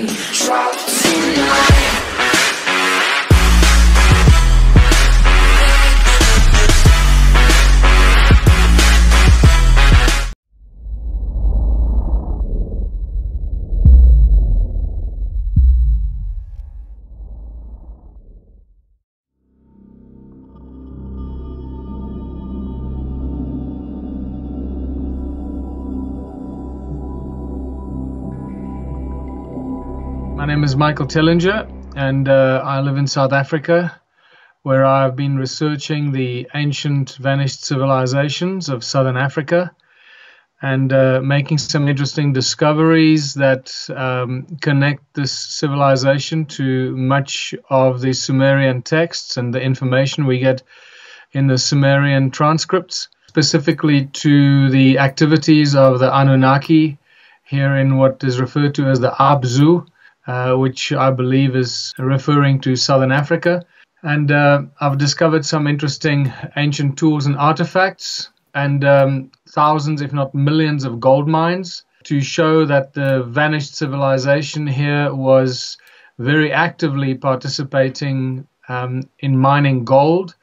drop tonight. My name is Michael Tellinger, and I live in South Africa, where I've been researching the ancient vanished civilizations of Southern Africa and making some interesting discoveries that connect this civilization to much of the Sumerian texts and the information we get in the Sumerian transcripts, specifically to the activities of the Anunnaki here in what is referred to as the Abzu, which I believe is referring to Southern Africa. And I've discovered some interesting ancient tools and artifacts and thousands, if not millions, of gold mines to show that the vanished civilization here was very actively participating in mining gold.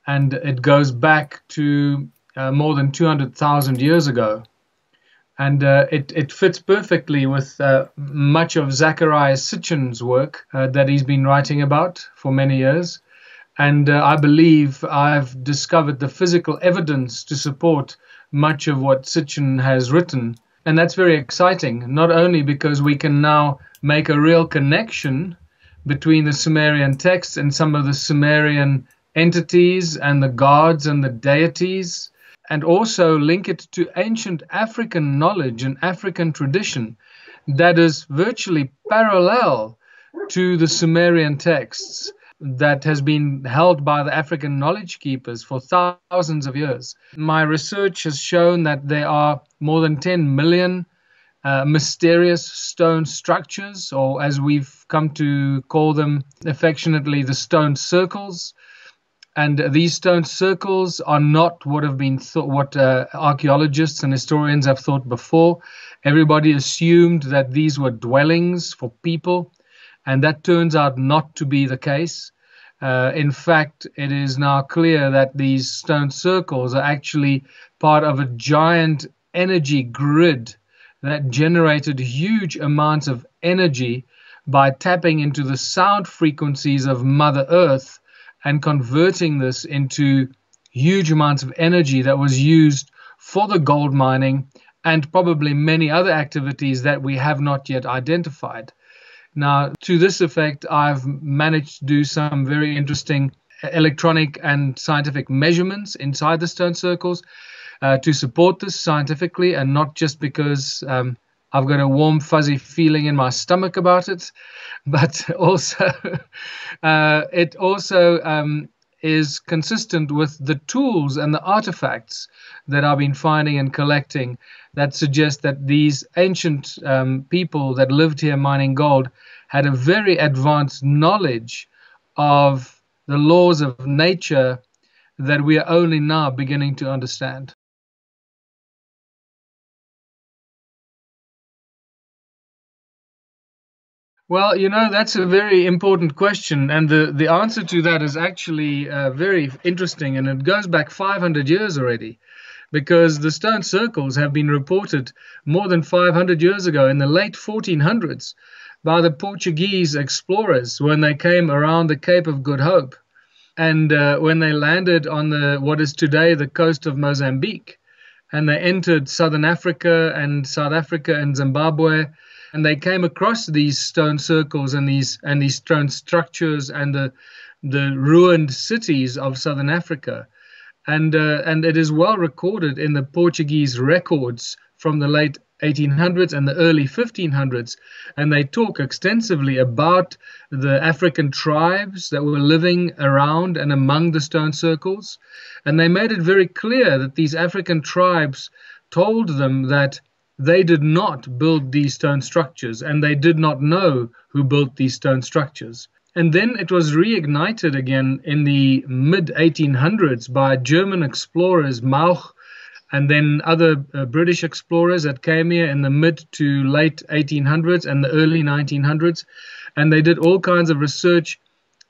And it goes back to more than 200,000 years ago. And it fits perfectly with much of Zecharia Sitchin's work that he's been writing about for many years. And I believe I've discovered the physical evidence to support much of what Sitchin has written. And that's very exciting, not only because we can now make a real connection between the Sumerian texts and some of the Sumerian entities and the gods and the deities, and also link it to ancient African knowledge and African tradition that is virtually parallel to the Sumerian texts that has been held by the African knowledge keepers for thousands of years. My research has shown that there are more than 10 million mysterious stone structures, or as we've come to call them affectionately, the stone circles. And these stone circles are not what have been thought, what archaeologists and historians have thought before. Everybody assumed that these were dwellings for people, and that turns out not to be the case. In fact, it is now clear that these stone circles are actually part of a giant energy grid that generated huge amounts of energy by tapping into the sound frequencies of Mother Earth and converting this into huge amounts of energy that was used for the gold mining and probably many other activities that we have not yet identified. Now, to this effect, I've managed to do some very interesting electronic and scientific measurements inside the stone circles to support this scientifically, and not just because I've got a warm, fuzzy feeling in my stomach about it, but also it also is consistent with the tools and the artifacts that I've been finding and collecting that suggest that these ancient people that lived here mining gold had a very advanced knowledge of the laws of nature that we are only now beginning to understand. Well, that's a very important question, and the answer to that is actually very interesting, and it goes back 500 years already, because the stone circles have been reported more than 500 years ago in the late 1400s by the Portuguese explorers when they came around the Cape of Good Hope, and when they landed on what is today the coast of Mozambique, and they entered Southern Africa and South Africa and Zimbabwe. And they came across these stone circles and these stone structures and the ruined cities of Southern Africa, and it is well recorded in the Portuguese records from the late 1800s and the early 1500s, and they talk extensively about the African tribes that were living around and among the stone circles, and they made it very clear that these African tribes told them that they did not build these stone structures, and they did not know who built these stone structures. And then it was reignited again in the mid-1800s by German explorers Mauch and then other British explorers that came here in the mid to late 1800s and the early 1900s. And they did all kinds of research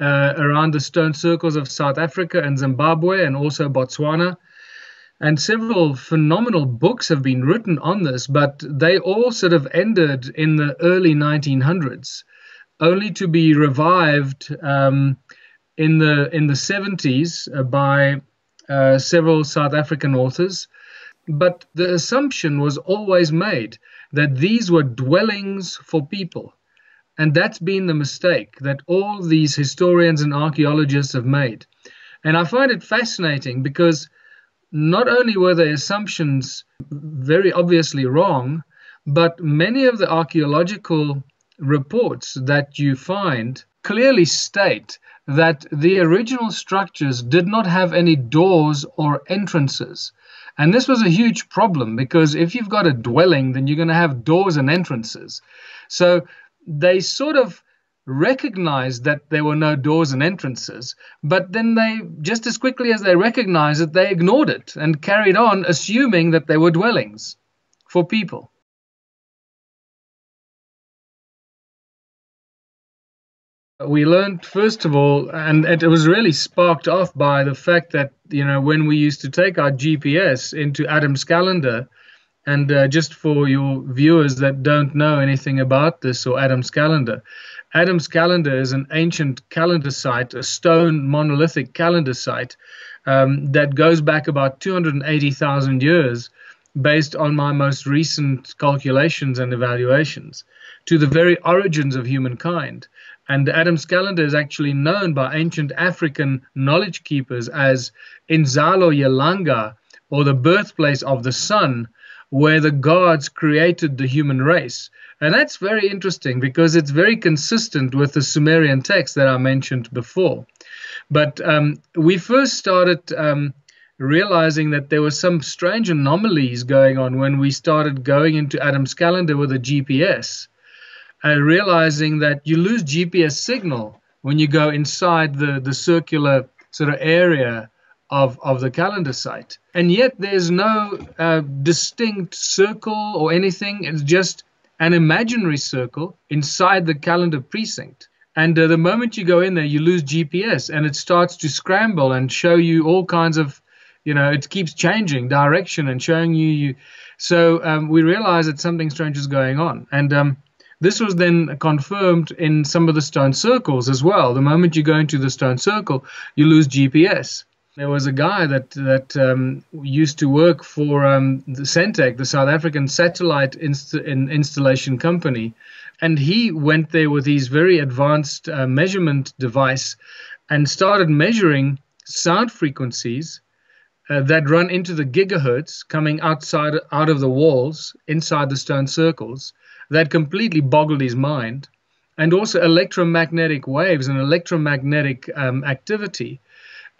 around the stone circles of South Africa and Zimbabwe and also Botswana. And several phenomenal books have been written on this, but they all sort of ended in the early 1900s, only to be revived in the 70s by several South African authors. But the assumption was always made that these were dwellings for people. And that's been the mistake that all these historians and archaeologists have made. And I find it fascinating because not only were the assumptions very obviously wrong, but many of the archaeological reports that you find clearly state that the original structures did not have any doors or entrances. And this was a huge problem because if you've got a dwelling, then you're going to have doors and entrances. So they sort of recognized that there were no doors and entrances, but then they, just as quickly as they recognized it, they ignored it and carried on assuming that they were dwellings for people. We learned, first of all, and it was really sparked off by the fact that, when we used to take our GPS into Adam's calendar, and just for your viewers that don't know anything about this or Adam's calendar is an ancient calendar site, a stone monolithic calendar site that goes back about 280,000 years based on my most recent calculations and evaluations to the very origins of humankind. And Adam's calendar is actually known by ancient African knowledge keepers as Inzalo Yelanga, or the birthplace of the sun, where the gods created the human race. And that's very interesting because it's very consistent with the Sumerian text that I mentioned before. But we first started realizing that there were some strange anomalies going on when we started going into Adam's calendar with a GPS. Realizing that you lose GPS signal when you go inside the circular sort of area of the calendar site. And yet there's no distinct circle or anything. It's just an imaginary circle inside the calendar precinct. And the moment you go in there, you lose GPS and it starts to scramble and show you all kinds of, it keeps changing direction and showing you. So we realized that something strange is going on. And this was then confirmed in some of the stone circles as well. The moment you go into the stone circle, you lose GPS. There was a guy that used to work for the Centec, the South African satellite installation company, and he went there with his very advanced measurement device and started measuring sound frequencies that run into the gigahertz coming out of the walls inside the stone circles. That completely boggled his mind, and also electromagnetic waves and electromagnetic activity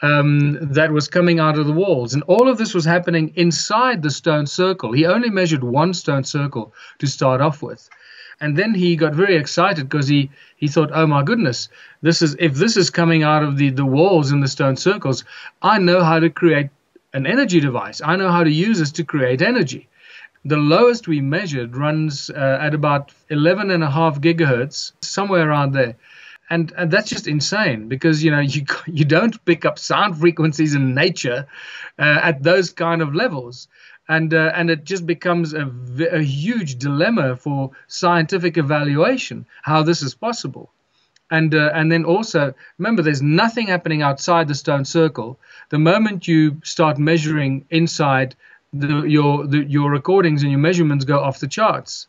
that was coming out of the walls. And all of this was happening inside the stone circle. He only measured one stone circle to start off with. And then he got very excited because he thought, oh my goodness, if this is coming out of the walls in the stone circles, I know how to create an energy device. I know how to use this to create energy. The lowest we measured runs at about 11.5 gigahertz, somewhere around there. And that's just insane because, you don't pick up sound frequencies in nature at those kind of levels. And it just becomes a huge dilemma for scientific evaluation, how this is possible. And then also, remember, there's nothing happening outside the stone circle. The moment you start measuring inside, your recordings and your measurements go off the charts.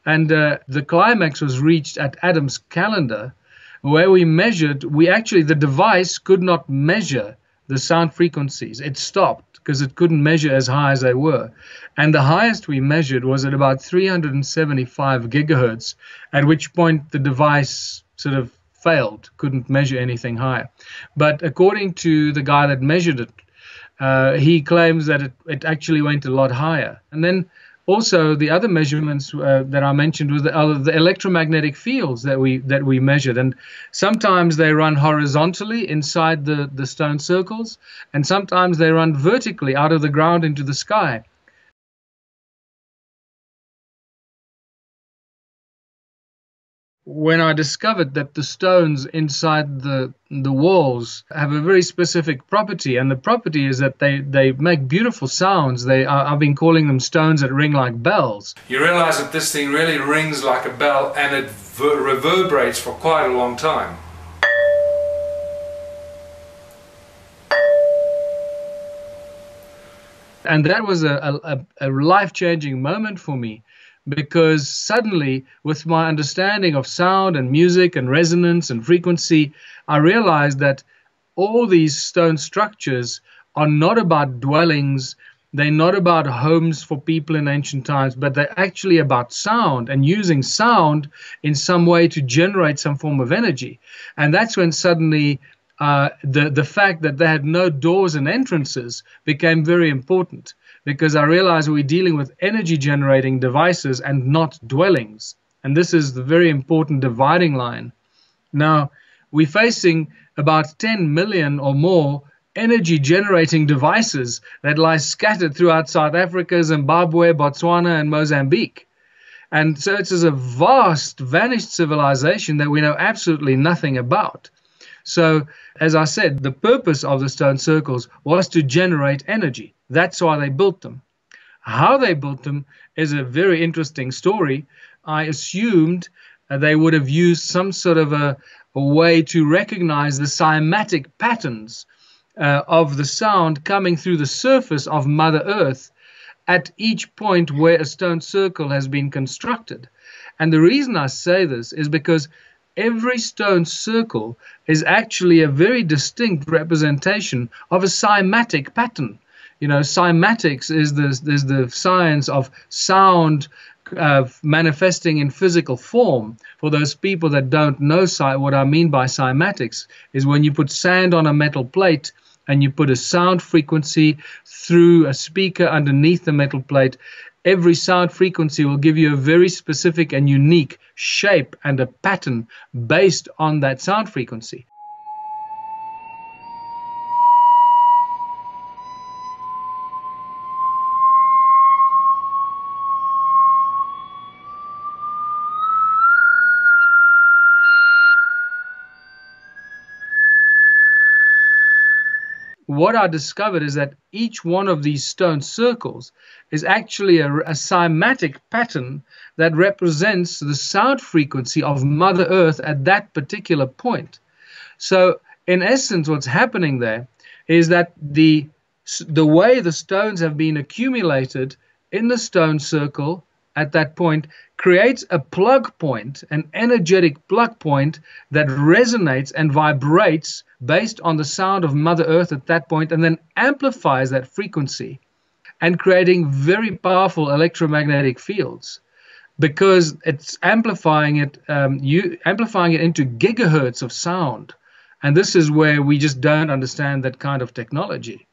And the climax was reached at Adam's calendar, where we measured, the device could not measure the sound frequencies. It stopped because it couldn't measure as high as they were. And the highest we measured was at about 375 gigahertz, at which point the device sort of failed, couldn't measure anything higher. But according to the guy that measured it, he claims that it actually went a lot higher. And then also the other measurements that I mentioned were the electromagnetic fields that we measured. And sometimes they run horizontally inside the stone circles, and sometimes they run vertically out of the ground into the sky. when I discovered that the stones inside the walls have a very specific property, and the property is that they make beautiful sounds. I've been calling them stones that ring like bells. You realize that this thing really rings like a bell, and it reverberates for quite a long time. And that was a life-changing moment for me, because suddenly, with my understanding of sound and music and resonance and frequency, I realized that all these stone structures are not about dwellings, they're not about homes for people in ancient times, but they're actually about sound and using sound in some way to generate some form of energy. And that's when suddenly the fact that they had no doors and entrances became very important, because I realized we're dealing with energy generating devices and not dwellings. And this is the very important dividing line. Now, we're facing about 10 million or more energy generating devices that lie scattered throughout South Africa, Zimbabwe, Botswana, and Mozambique. And so it's a vast, vanished civilization that we know absolutely nothing about. So, as I said, the purpose of the stone circles was to generate energy. That's why they built them. How they built them is a very interesting story. I assumed they would have used some sort of a way to recognize the cymatic patterns of the sound coming through the surface of Mother Earth at each point where a stone circle has been constructed. And the reason I say this is because every stone circle is actually a very distinct representation of a cymatic pattern. You know, cymatics is the science of sound manifesting in physical form. For those people that don't know what I mean by cymatics, is when you put sand on a metal plate and you put a sound frequency through a speaker underneath the metal plate. Every sound frequency will give you a very specific and unique shape and a pattern based on that sound frequency. What I discovered is that each one of these stone circles is actually a cymatic pattern that represents the sound frequency of Mother Earth at that particular point. So, in essence, what's happening there is that the way the stones have been accumulated in the stone circle at that point creates a plug point, an energetic plug point that resonates and vibrates based on the sound of Mother Earth at that point, and then amplifies that frequency and creating very powerful electromagnetic fields, because it's amplifying it into gigahertz of sound. And this is where we just don't understand that kind of technology.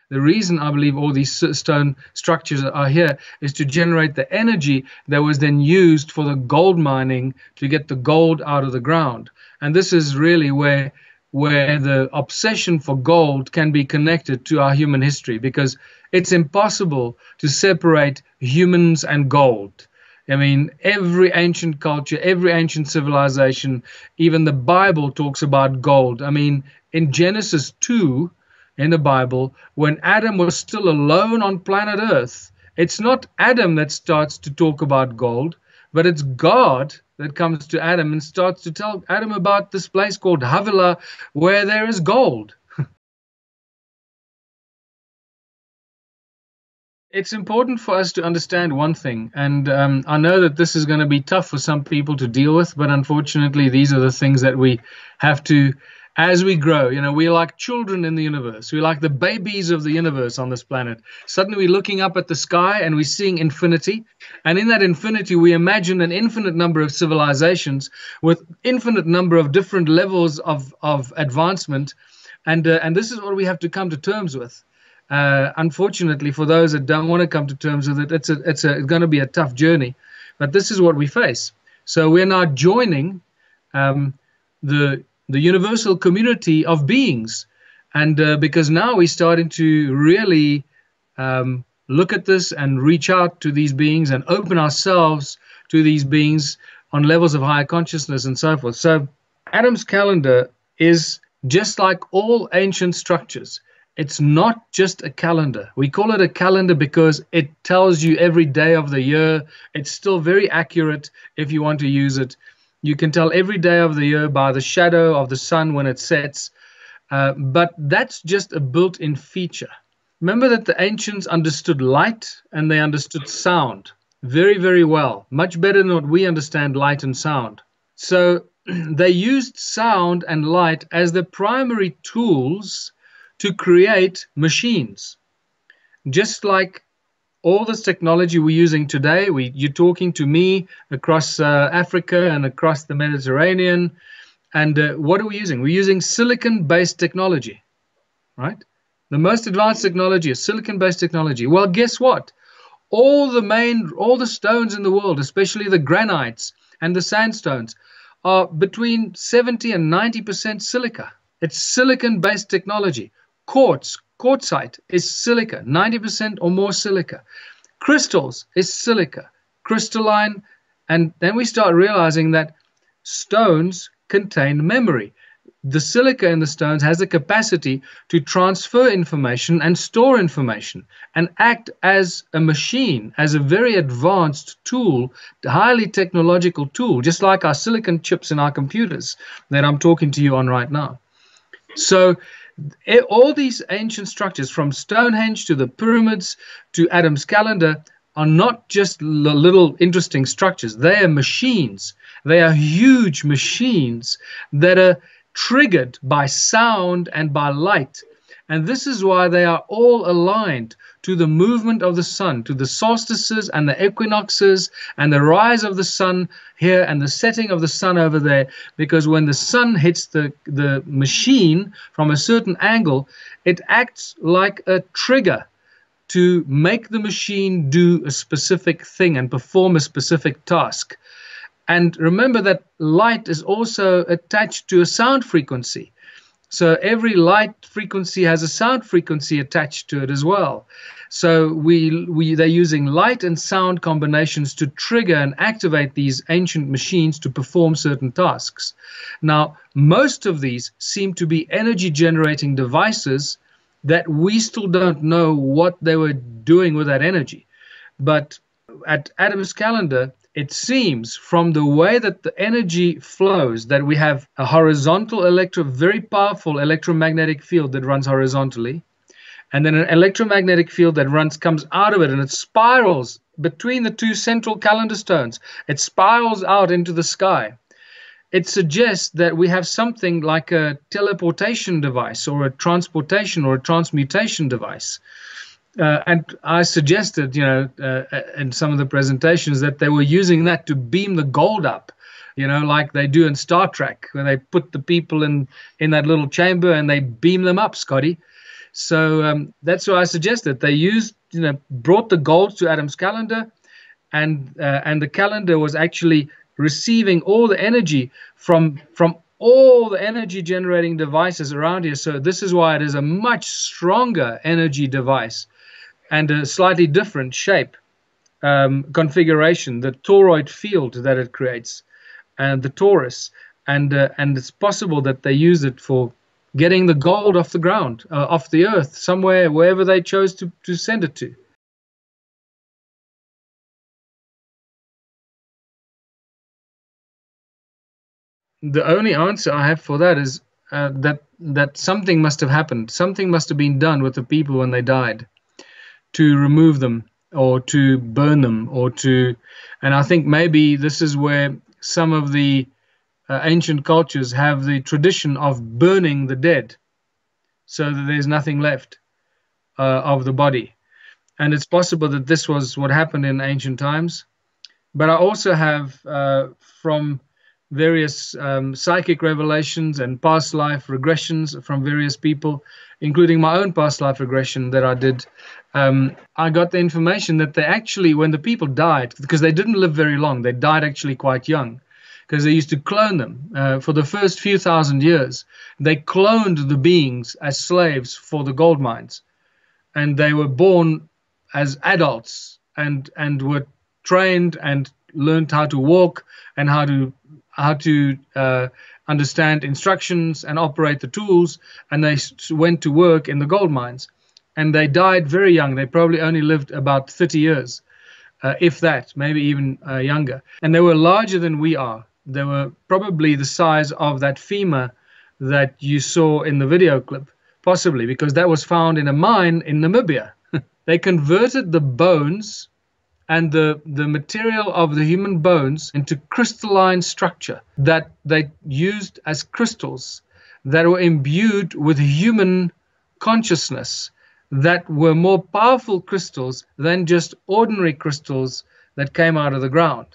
The reason I believe all these stone structures are here is to generate the energy that was then used for the gold mining to get the gold out of the ground. And this is really where the obsession for gold can be connected to our human history, because it's impossible to separate humans and gold. I mean, every ancient culture, every ancient civilization, even the Bible talks about gold. I mean, in Genesis 2, in the Bible, when Adam was still alone on planet Earth, it's not Adam that starts to talk about gold, but it's God that comes to Adam and starts to tell Adam about this place called Havilah, where there is gold. It's important for us to understand one thing, and I know that this is going to be tough for some people to deal with, but unfortunately these are the things that we have to, as we grow. You know, we're like children in the universe. We're like the babies of the universe on this planet. Suddenly we're looking up at the sky and we're seeing infinity. And in that infinity, we imagine an infinite number of civilizations with infinite number of different levels of advancement. And this is what we have to come to terms with. Unfortunately, for those that don't want to come to terms with it, it's going to be a tough journey. But this is what we face. So we're now joining the universal community of beings. And because now we're starting to really look at this and reach out to these beings and open ourselves to these beings on levels of higher consciousness and so forth. So Adam's calendar is just like all ancient structures. It's not just a calendar. We call it a calendar because it tells you every day of the year. It's still very accurate if you want to use it. You can tell every day of the year by the shadow of the sun when it sets. But that's just a built-in feature. Remember that the ancients understood light and they understood sound very, very well, much better than what we understand light and sound. So they used sound and light as the primary tools to create machines. Just like all this technology we're using today, you're talking to me across Africa and across the Mediterranean. And what are we using? We're using silicon-based technology, right? The most advanced technology is silicon-based technology. Well, guess what? All the stones in the world, especially the granites and the sandstones, are between 70 and 90% silica. It's silicon-based technology. Quartzite is silica, 90% or more silica. Crystals is silica, crystalline. And then we start realizing that stones contain memory. The silica in the stones has the capacity to transfer information and store information and act as a machine, as a very advanced tool, highly technological tool, just like our silicon chips in our computers that I'm talking to you on right now. So all these ancient structures, from Stonehenge to the pyramids to Adam's calendar, are not just little interesting structures. They are machines. They are huge machines that are triggered by sound and by light. And this is why they are all aligned to the movement of the sun, to the solstices and the equinoxes and the rise of the sun here and the setting of the sun over there. Because when the sun hits the machine from a certain angle, it acts like a trigger to make the machine do a specific thing and perform a specific task. And remember that light is also attached to a sound frequency. So every light frequency has a sound frequency attached to it as well. So they're using light and sound combinations to trigger and activate these ancient machines to perform certain tasks. Now, most of these seem to be energy generating devices that we still don't know what they were doing with that energy. But at Adam's calendar, it seems from the way that the energy flows that we have a horizontal very powerful electromagnetic field that runs horizontally, and then an electromagnetic field that comes out of it, and it spirals between the two central calendar stones. It spirals out into the sky. It suggests that we have something like a teleportation device or a transportation or a transmutation device. And I suggested, in some of the presentations that they were using that to beam the gold up, like they do in Star Trek, where they put the people in that little chamber and they beam them up, Scotty. So that's what I suggested. They brought the gold to Adam's calendar, and the calendar was actually receiving all the energy from all the energy generating devices around here. So this is why it is a much stronger energy device and a slightly different shape, configuration, the toroid field that it creates, and the torus, and it's possible that they use it for getting the gold off the ground, off the earth, somewhere, wherever they chose to send it to. The only answer I have for that is that something must have happened. Something must have been done with the people when they died to remove them or to burn them and I think maybe this is where some of the ancient cultures have the tradition of burning the dead so that there's nothing left of the body. And it's possible that this was what happened in ancient times. But I also have from various psychic revelations and past life regressions from various people, including my own past life regression that I did. I got the information that they actually, when the people died, because they didn't live very long, they died actually quite young, because they used to clone them. For the first few thousand years, they cloned the beings as slaves for the gold mines. And they were born as adults and were trained and learned how to walk and how to understand instructions and operate the tools, and they went to work in the gold mines. And they died very young. They probably only lived about 30 years, if that, maybe even younger. And they were larger than we are. They were probably the size of that femur that you saw in the video clip, possibly, because that was found in a mine in Namibia. They converted the bones and the material of the human bones into crystalline structure that they used as crystals that were imbued with human consciousness, that were more powerful crystals than just ordinary crystals that came out of the ground.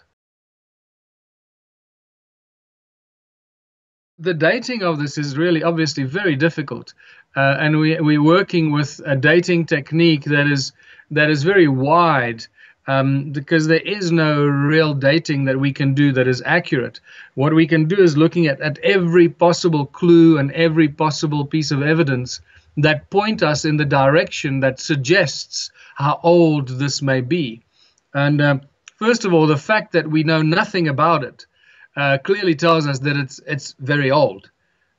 The dating of this is really obviously very difficult, and we're working with a dating technique that is very wide, because there is no real dating that we can do that is accurate. What we can do is looking at every possible clue and every possible piece of evidence that point us in the direction that suggests how old this may be. And first of all, the fact that we know nothing about it clearly tells us that it's very old.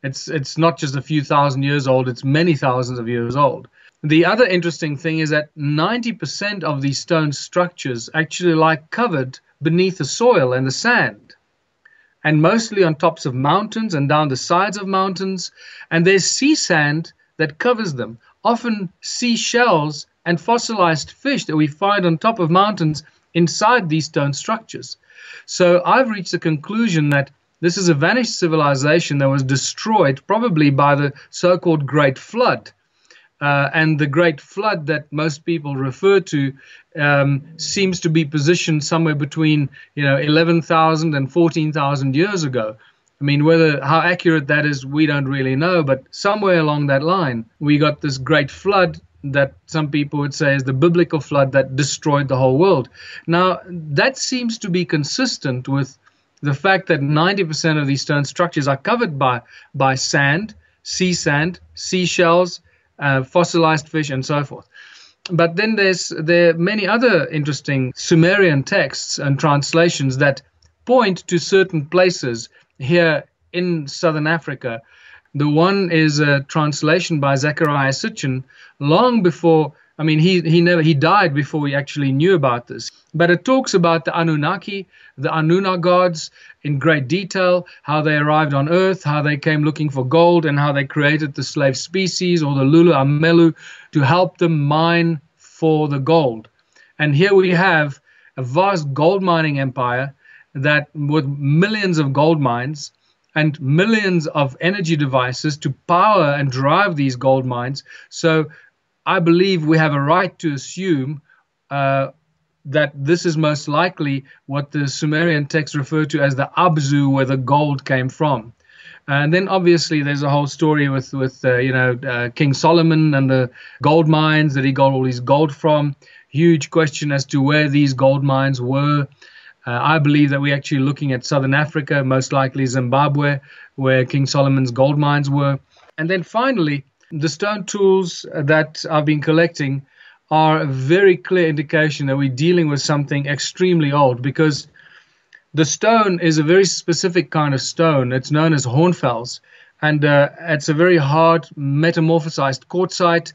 It's not just a few thousand years old, it's many thousands of years old. The other interesting thing is that 90% of these stone structures actually lie covered beneath the soil and the sand, and mostly on tops of mountains and down the sides of mountains, and there's sea sand that covers them, often seashells and fossilized fish that we find on top of mountains inside these stone structures. So I've reached the conclusion that this is a vanished civilization that was destroyed probably by the so-called Great Flood. And the Great Flood that most people refer to seems to be positioned somewhere between 11,000 and 14,000 years ago. I mean, how accurate that is, we don't really know, but somewhere along that line, we got this Great Flood that some people would say is the biblical flood that destroyed the whole world. Now, that seems to be consistent with the fact that 90% of these stone structures are covered by sand, seashells, fossilized fish, and so forth. But then there are many other interesting Sumerian texts and translations that point to certain places here in southern Africa. The one is a translation by Zechariah Sitchin long before, I mean, he died before we actually knew about this. But it talks about the Anunnaki, the Anunna gods in great detail, how they arrived on Earth, how they came looking for gold, and how they created the slave species, or the Lulu Amelu, to help them mine for the gold. And here we have a vast gold mining empire that with millions of gold mines and millions of energy devices to power and drive these gold mines. So I believe we have a right to assume that this is most likely what the Sumerian texts refer to as the Abzu, where the gold came from. And then obviously there's a whole story with King Solomon and the gold mines that he got all his gold from. Huge question as to where these gold mines were. I believe that we're actually looking at southern Africa, most likely Zimbabwe, where King Solomon's gold mines were. And then finally, the stone tools that I've been collecting are a very clear indication that we're dealing with something extremely old, because the stone is a very specific kind of stone. It's known as hornfels, and it's a very hard metamorphosized quartzite.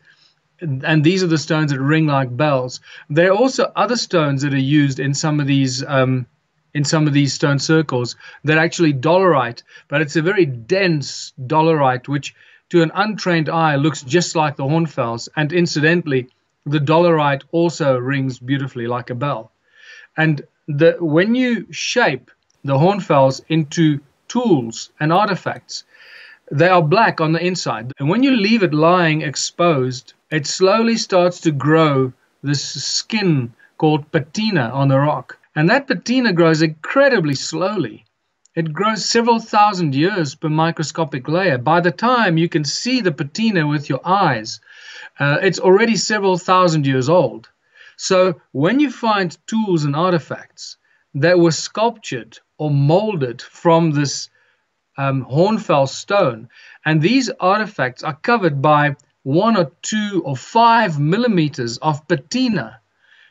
And these are the stones that ring like bells. There are also other stones that are used in some of these stone circles that are actually dolerite, but it's a very dense dolerite, which to an untrained eye looks just like the hornfels. And incidentally, the dolerite also rings beautifully like a bell. And when you shape the hornfels into tools and artifacts, they are black on the inside. And when you leave it lying exposed, it slowly starts to grow this skin called patina on the rock. And that patina grows incredibly slowly. It grows several thousand years per microscopic layer. By the time you can see the patina with your eyes, it's already several thousand years old. So when you find tools and artifacts that were sculptured or molded from this hornfels stone, and these artifacts are covered by 1 or 2 or 5 millimeters of patina,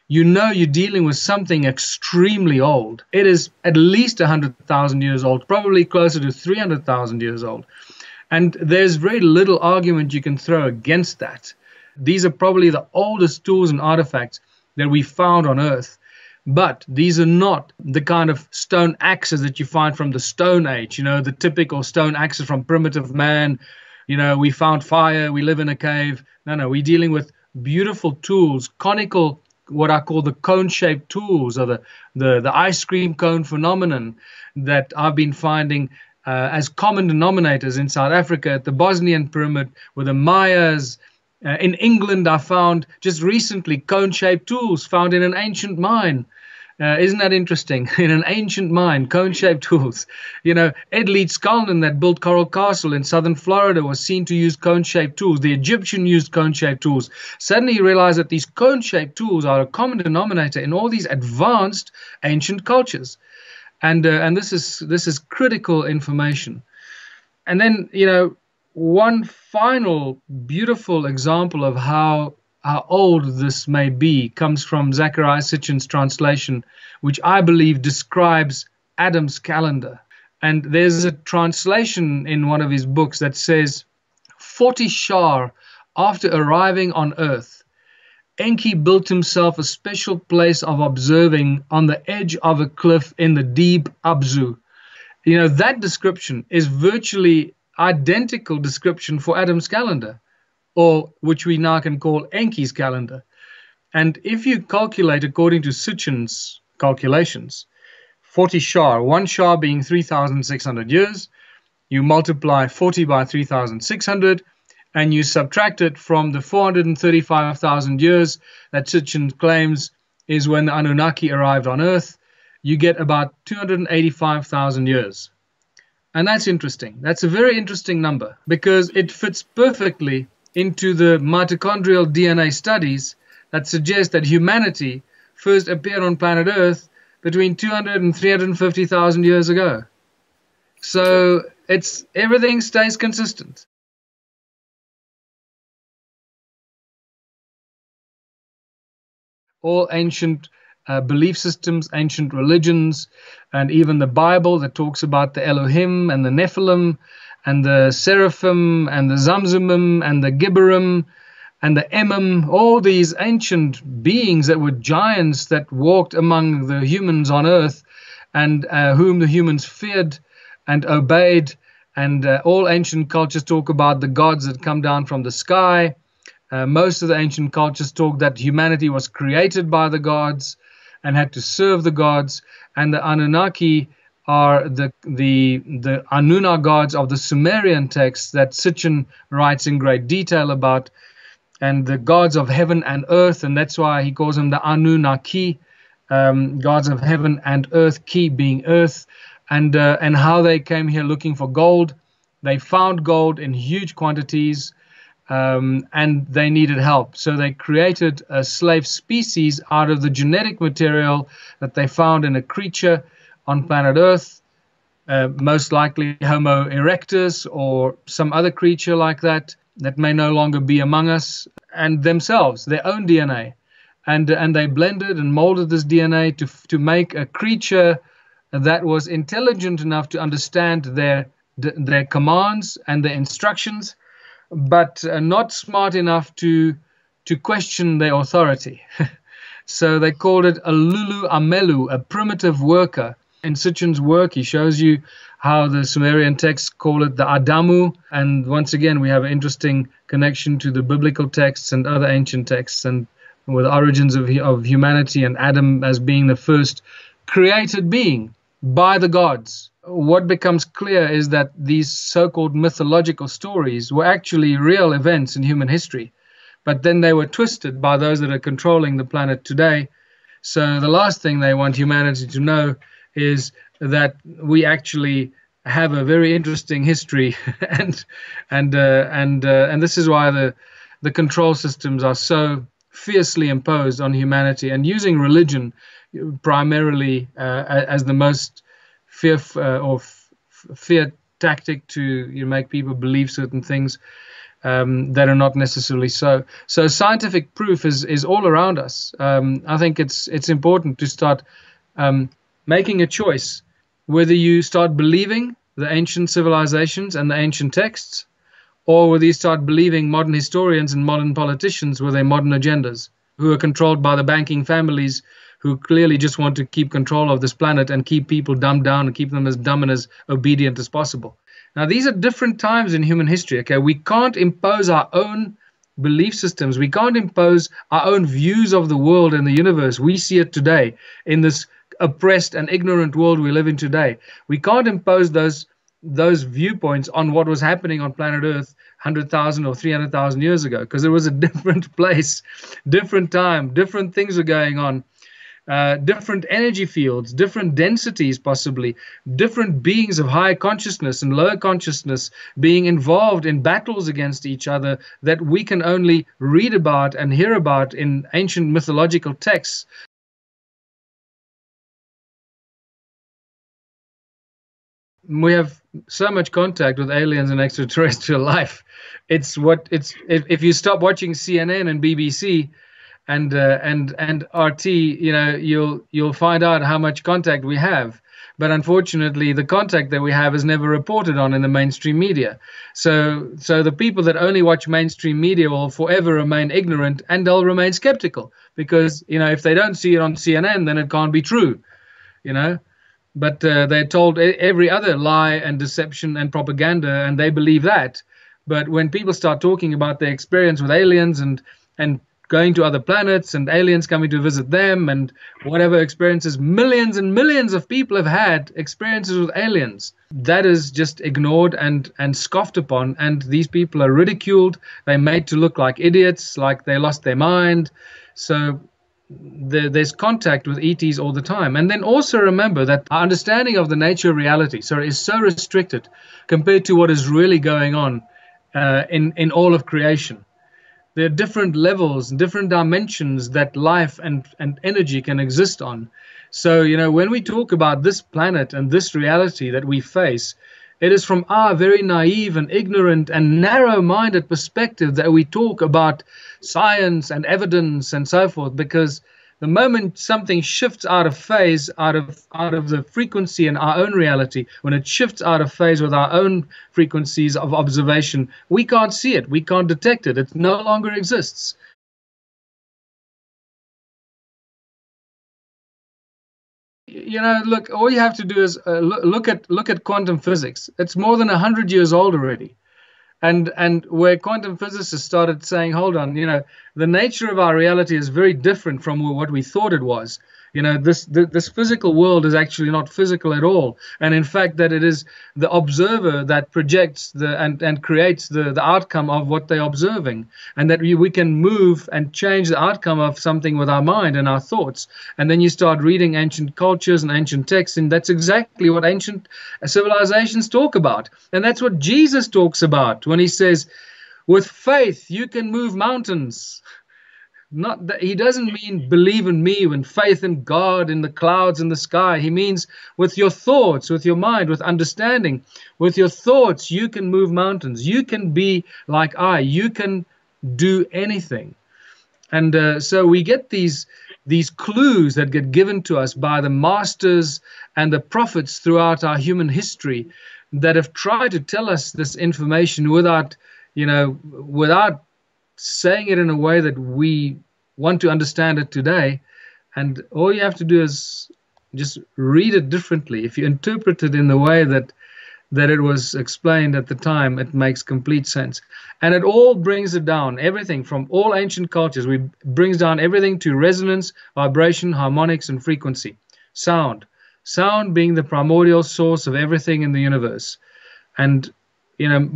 you know you're dealing with something extremely old. It is at least 100,000 years old, probably closer to 300,000 years old. And there's very little argument you can throw against that. These are probably the oldest tools and artifacts that we found on Earth. But these are not the kind of stone axes that you find from the Stone Age, the typical stone axes from primitive man. We found fire, we live in a cave. No, we're dealing with beautiful tools, conical, what I call the cone-shaped tools, or the ice cream cone phenomenon that I've been finding as common denominators in South Africa, at the Bosnian Pyramid, with the Mayas. In England, I found just recently cone-shaped tools found in an ancient mine. Isn't that interesting? In an ancient mine, cone-shaped tools. Ed Leeds Skalnin, that built Coral Castle in southern Florida, was seen to use cone-shaped tools. The Egyptian used cone-shaped tools. Suddenly you realize that these cone-shaped tools are a common denominator in all these advanced ancient cultures. And this is critical information. And then, one final beautiful example of how old this may be comes from Zecharia Sitchin's translation, which I believe describes Adam's calendar. And there's a translation in one of his books that says, 40 Shar after arriving on Earth, Enki built himself a special place of observing on the edge of a cliff in the deep Abzu. That description is virtually identical description for Adam's calendar, or which we now can call Enki's calendar. And if you calculate according to Sitchin's calculations, 40 Shar, 1 Shar being 3,600 years, you multiply 40 by 3,600, and you subtract it from the 435,000 years that Sitchin claims is when the Anunnaki arrived on Earth, you get about 285,000 years. And that's interesting. That's a very interesting number because it fits perfectly into the mitochondrial DNA studies that suggest that humanity first appeared on planet Earth between 200 and 350,000 years ago. So everything stays consistent. All ancient belief systems, ancient religions, and even the Bible that talks about the Elohim and the Nephilim and the Seraphim and the Zamzumim and the Gibberim and the Emim, all these ancient beings that were giants that walked among the humans on earth and whom the humans feared and obeyed. And all ancient cultures talk about the gods that come down from the sky. Most of the ancient cultures talk that humanity was created by the gods and had to serve the gods. And the Anunnaki are the Anuna gods of the Sumerian texts that Sitchin writes in great detail about, and the gods of heaven and earth, and that's why he calls them the Anunnaki, gods of heaven and earth, ki being earth, and how they came here looking for gold. They found gold in huge quantities, and they needed help. So they created a slave species out of the genetic material that they found in a creature on planet Earth, most likely Homo erectus or some other creature like that may no longer be among us, and themselves, their own DNA. And they blended and molded this DNA to make a creature that was intelligent enough to understand their commands and their instructions, but not smart enough to question their authority. So they called it a Lulu Amelu, a primitive worker. In Sitchin's work, he shows you how the Sumerian texts call it the Adamu. And once again, we have an interesting connection to the biblical texts and other ancient texts, and with the origins of humanity and Adam as being the first created being by the gods. What becomes clear is that these so-called mythological stories were actually real events in human history, but then they were twisted by those that are controlling the planet today. So the last thing they want humanity to know is that we actually have a very interesting history, and this is why the control systems are so fiercely imposed on humanity, and using religion primarily as the most fear tactic to make people believe certain things. that are not necessarily so. So scientific proof is all around us. I think it's important to start making a choice whether you start believing the ancient civilizations and the ancient texts, or whether you start believing modern historians and modern politicians with their modern agendas, who are controlled by the banking families, who clearly just want to keep control of this planet and keep people dumbed down and keep them as dumb and as obedient as possible. Now, these are different times in human history. Okay, we can't impose our own belief systems. We can't impose our own views of the world and the universe. We see it today in this oppressed and ignorant world we live in today. We can't impose those viewpoints on what was happening on planet Earth 100,000 or 300,000 years ago, because it was a different place, different time, different things were going on. Different energy fields, different densities, possibly different beings of higher consciousness and lower consciousness being involved in battles against each other that we can only read about and hear about in ancient mythological texts. We have so much contact with aliens and extraterrestrial life. If you stop watching CNN and BBC and RT, you'll find out how much contact we have. But unfortunately, the contact that we have is never reported on in the mainstream media. So the people that only watch mainstream media will forever remain ignorant, and they'll remain skeptical because, if they don't see it on CNN, then it can't be true, But they're told every other lie and deception and propaganda, and they believe that. But when people start talking about their experience with aliens and going to other planets and aliens coming to visit them and whatever experiences millions and millions of people have had experiences with aliens, that is just ignored and scoffed upon, and these people are ridiculed. They're made to look like idiots, like they lost their mind. So there's contact with ETs all the time. And then also remember that our understanding of the nature of reality is so restricted compared to what is really going on in all of creation. There are different levels, different dimensions that life and energy can exist on. So, when we talk about this planet and this reality that we face, it is from our very naive and ignorant and narrow-minded perspective that we talk about science and evidence and so forth, because the moment something shifts out of phase, out of the frequency in our own reality, when it shifts out of phase with our own frequencies of observation, we can't see it, we can't detect it, it no longer exists. Look, all you have to do is look at quantum physics. It's more than 100 years old already. And where quantum physicists started saying, hold on, the nature of our reality is very different from what we thought it was. This physical world is actually not physical at all. And in fact, that it is the observer that projects and creates the outcome of what they're observing. And that we can move and change the outcome of something with our mind and our thoughts. And then you start reading ancient cultures and ancient texts, and that's exactly what ancient civilizations talk about. And that's what Jesus talks about when he says, with faith, you can move mountains. Not that he doesn't mean believe in me and faith in God in the clouds in the sky. He means with your thoughts, with your mind, with understanding, with your thoughts, you can move mountains. You can be like I. You can do anything. And so we get these clues that get given to us by the masters and the prophets throughout our human history that have tried to tell us this information without saying it in a way that we want to understand it today. And all you have to do is just read it differently. If you interpret it in the way that it was explained at the time, it makes complete sense. And it all brings it down, everything from all ancient cultures. Brings down everything to resonance, vibration, harmonics, and frequency. Sound being the primordial source of everything in the universe. And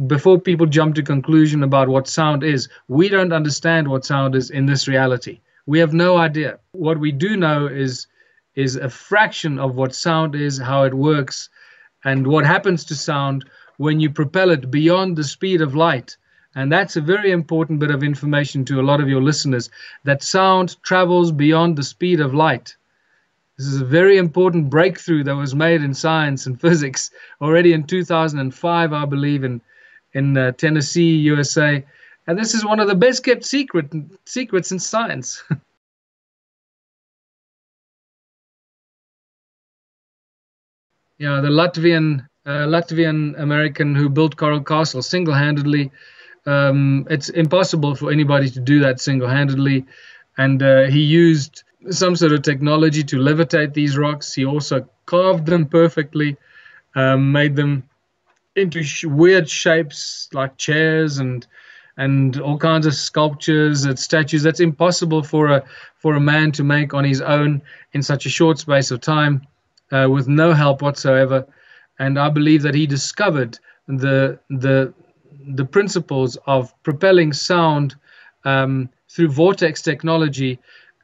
before people jump to conclusion about what sound is, we don't understand what sound is in this reality. We have no idea. What we do know is a fraction of what sound is, how it works, and what happens to sound when you propel it beyond the speed of light. And that's a very important bit of information to a lot of your listeners, that sound travels beyond the speed of light. This is a very important breakthrough that was made in science and physics already in 2005, I believe, in Tennessee, USA. And this is one of the best kept secrets in science. Yeah, the Latvian American who built Coral Castle single-handedly. It's impossible for anybody to do that single-handedly, and he used some sort of technology to levitate these rocks. He also carved them perfectly, made them into weird shapes like chairs and all kinds of sculptures and statues that's impossible for a man to make on his own in such a short space of time, with no help whatsoever. And I believe that he discovered the principles of propelling sound through vortex technology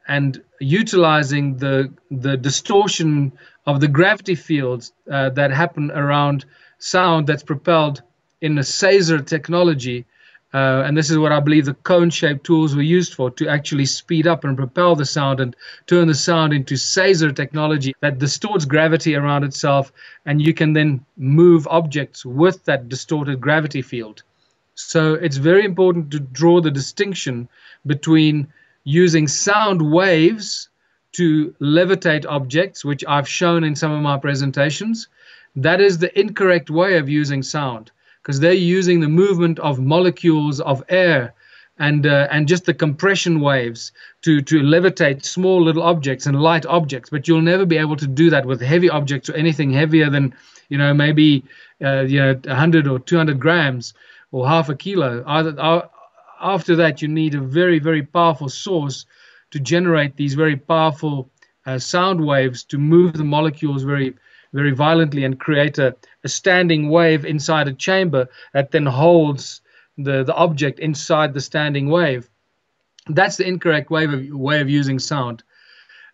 and utilizing the distortion of the gravity fields that happen around sound that's propelled in the Caesar technology. And this is what I believe the cone-shaped tools were used for, to actually speed up and propel the sound and turn the sound into Caesar technology that distorts gravity around itself, and you can then move objects with that distorted gravity field. So it's very important to draw the distinction between using sound waves to levitate objects, which I've shown in some of my presentations. That is the incorrect way of using sound, because they're using the movement of molecules of air and just the compression waves to levitate small little objects and light objects. But you'll never be able to do that with heavy objects or anything heavier than, maybe 100 or 200 grams or half a kilo. After that, you need a very, very powerful source to generate these very powerful sound waves to move the molecules very, very violently and create a standing wave inside a chamber that then holds the object inside the standing wave. That's the incorrect way of using sound.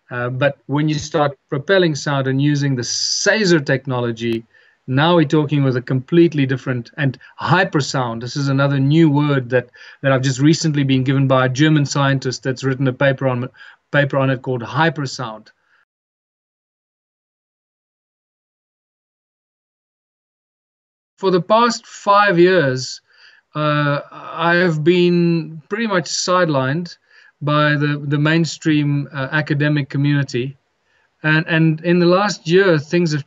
But when you start propelling sound and using the Caesar technology, now we're talking with a completely different, and hypersound. This is another new word that I've just recently been given by a German scientist that's written a paper on it called hypersound. For the past 5 years, I have been pretty much sidelined by the mainstream academic community, and in the last year things have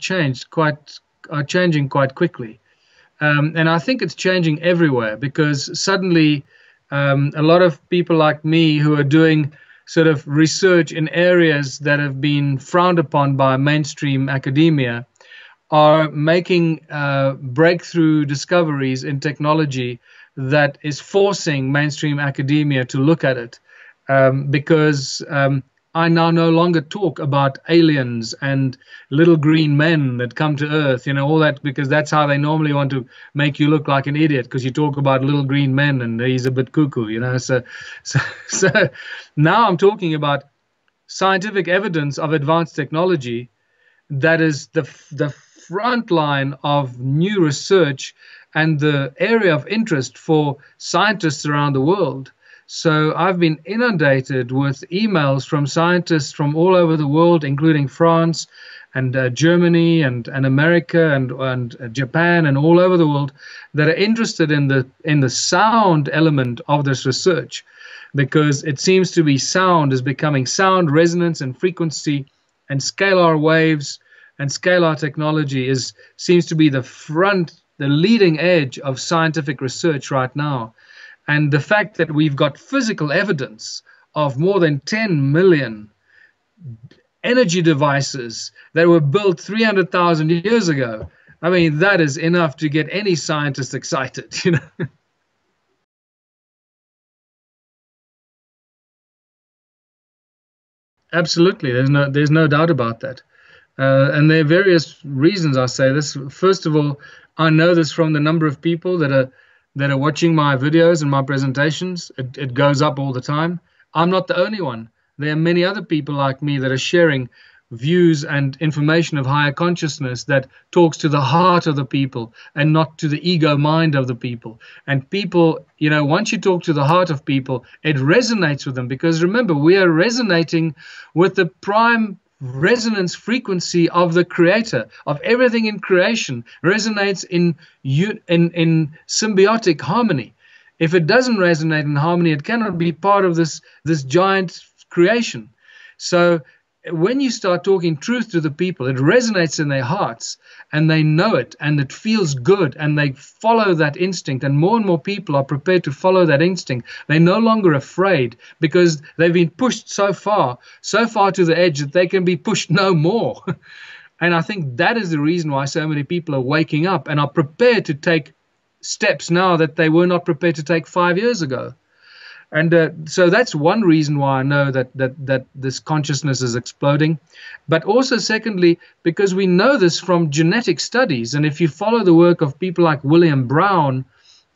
are changing quite quickly, and I think it's changing everywhere, because suddenly a lot of people like me who are doing sort of research in areas that have been frowned upon by mainstream academia are making breakthrough discoveries in technology that is forcing mainstream academia to look at it, because I now no longer talk about aliens and little green men that come to Earth, all that, because that's how they normally want to make you look like an idiot, because you talk about little green men and he's a bit cuckoo, So now I'm talking about scientific evidence of advanced technology that is the front line of new research and the area of interest for scientists around the world. So I've been inundated with emails from scientists from all over the world, including France and Germany and America and Japan and all over the world, that are interested in the sound element of this research, because it seems to be sound is becoming sound resonance and frequency and scalar waves and scalar technology seems to be the leading edge of scientific research right now. And the fact that we've got physical evidence of more than 10 million energy devices that were built 300,000 years ago, I mean, that is enough to get any scientist excited, Absolutely, there's no doubt about that. And there are various reasons I say this. First of all, I know this from the number of people that are watching my videos and my presentations. It goes up all the time. I'm not the only one. There are many other people like me that are sharing views and information of higher consciousness that talks to the heart of the people and not to the ego mind of the people. And people, once you talk to the heart of people, it resonates with them, because remember, we are resonating with the prime resonance frequency of the creator, of everything in creation resonates in symbiotic harmony. If it doesn't resonate in harmony, it cannot be part of this giant creation. So when you start talking truth to the people, it resonates in their hearts, and they know it, and it feels good, and they follow that instinct, and more people are prepared to follow that instinct. They're no longer afraid, because they've been pushed so far to the edge that they can be pushed no more. And I think that is the reason why so many people are waking up and are prepared to take steps now that they were not prepared to take 5 years ago. And so that's one reason why I know that this consciousness is exploding. But also, secondly, because we know this from genetic studies. And if you follow the work of people like William Brown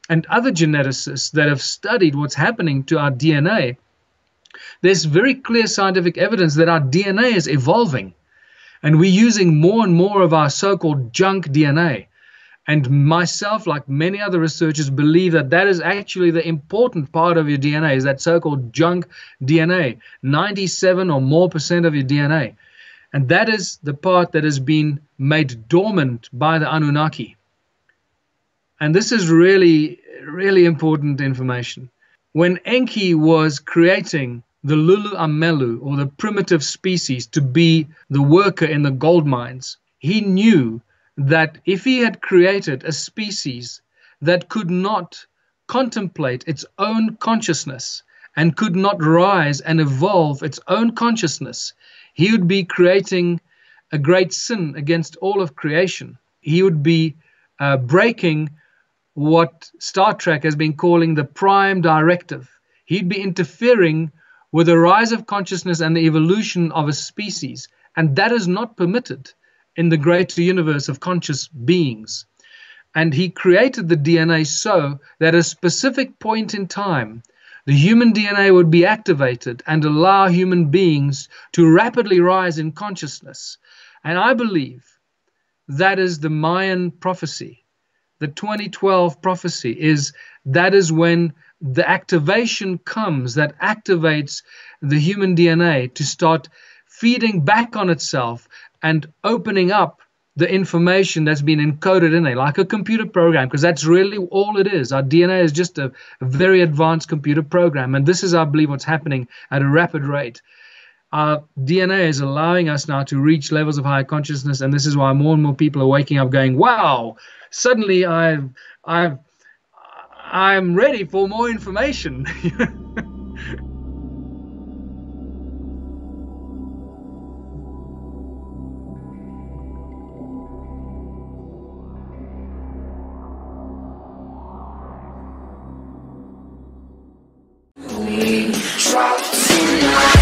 and other geneticists that have studied what's happening to our DNA, there's very clear scientific evidence that our DNA is evolving. And we're using more and more of our so-called junk DNA. And myself, like many other researchers, believe that that is actually the important part of your DNA, is that so-called junk DNA, 97 or more % of your DNA. And that is the part that has been made dormant by the Anunnaki. And this is really, really important information. When Enki was creating the Lulu Amelu, or the primitive species, to be the worker in the gold mines, he knew that if he had created a species that could not contemplate its own consciousness and could not rise and evolve its own consciousness, he would be creating a great sin against all of creation. He would be breaking what Star Trek has been calling the prime directive. He'd be interfering with the rise of consciousness and the evolution of a species, and that is not permitted in the greater universe of conscious beings. And he created the DNA so that at a specific point in time, the human DNA would be activated and allow human beings to rapidly rise in consciousness. And I believe that is the Mayan prophecy. The 2012 prophecy that is when the activation comes that activates the human DNA to start feeding back on itself and opening up the information that's been encoded in there, like a computer program, because that's really all it is. Our DNA is just a very advanced computer program, and this is, I believe, what's happening at a rapid rate. Our DNA is allowing us now to reach levels of higher consciousness, and this is why more and more people are waking up going, wow, suddenly I'm ready for more information. Drop tonight.